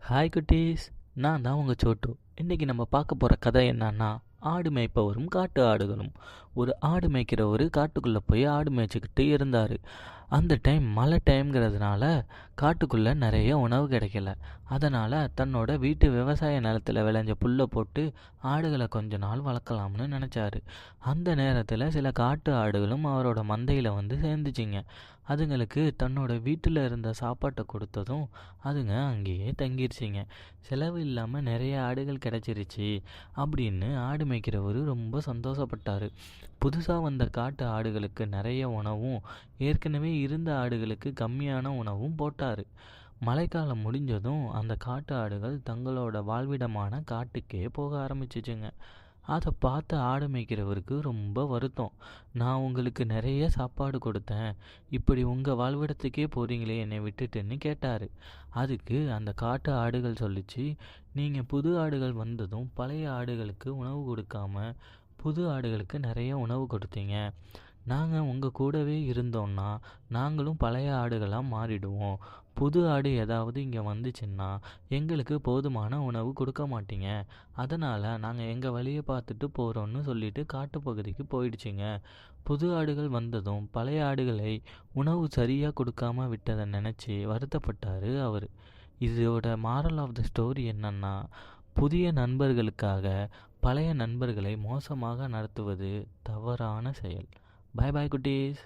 Hi குட்டீஸ், நான் தான் உங்கள் சோட்டு. இன்றைக்கி நம்ம பார்க்க போகிற கதை என்னன்னா, ஆடு மேய்ப்பவரும் காட்டு ஆடுகளும். ஒரு ஆடு மேய்க்கிறவர் காட்டுக்குள்ளே போய் ஆடு மேய்ச்சிக்கிட்டு இருந்தார். அந்த டைம் மழை டைம்ங்கிறதுனால காட்டுக்குள்ளே நிறைய உணவு கிடைக்கல. அதனால் தன்னோட வீட்டு விவசாய நிலத்தில் விளைஞ்ச புல்லை போட்டு ஆடுகளை கொஞ்ச நாள் வளர்க்கலாம்னு நினச்சாரு. அந்த நேரத்தில் சில காட்டு ஆடுகளும் அவரோட மந்தையில் வந்து சேர்ந்துச்சிங்க. அதுங்களுக்கு தன்னோட வீட்டில் இருந்த சாப்பாட்டை கொடுத்ததும் அதுங்க அங்கேயே தங்கிருச்சிங்க. செலவு இல்லாமல் நிறைய ஆடுகள் கிடச்சிருச்சு அப்படின்னு ஆடு மேய்க்கிறவர் ரொம்ப சந்தோஷப்பட்டார். புதுசாக வந்த காட்டு ஆடுகளுக்கு நிறைய உணவும் ஏற்கனவே இருந்த ஆடுகளுக்கு கம்மியான உணவும் போட்டார். மழைக்காலம் முடிஞ்சதும் அந்த காட்டு ஆடுகள் தங்களோட வாழ்விடமான காட்டுக்கே போக ஆரம்பிச்சிச்சுங்க. அதை பார்த்து ஆடு மேய்க்கிறவருக்கு ரொம்ப வருத்தம். நான் உங்களுக்கு நிறைய சாப்பாடு கொடுத்தேன், இப்படி உங்கள் வாழ்விடத்துக்கே போகிறீங்களே என்னை விட்டுட்டுன்னு கேட்டார். அதுக்கு அந்த காட்டு ஆடுகள் சொல்லிச்சு, நீங்கள் புது ஆடுகள் வந்ததும் பழைய ஆடுகளுக்கு உணவு கொடுக்காம புது ஆடுகளுக்கு நிறைய உணவு கொடுத்தீங்க. நாங்கள் உங்கள் கூடவே இருந்தோம்னா நாங்களும் பழைய ஆடுகளாக மாறிடுவோம். புது ஆடு ஏதாவது இங்கே வந்துச்சுன்னா எங்களுக்கு போதுமான உணவு கொடுக்க மாட்டீங்க. அதனால் நாங்கள் எங்கள் வழியை பார்த்துட்டு போகிறோன்னு சொல்லிட்டு காட்டுப்பகுதிக்கு போயிடுச்சுங்க. புது ஆடுகள் வந்ததும் பழைய ஆடுகளை உணவு சரியாக கொடுக்காம விட்டதை நினச்சி வருத்தப்பட்டார் அவர். இதோட மாரல் ஆஃப் த ஸ்டோரி என்னன்னா, புதிய நண்பர்களுக்காக பழைய நண்பர்களை மோசமாக நடத்துவது தவறான செயல். பாய் பாய் குட்டீஸ்.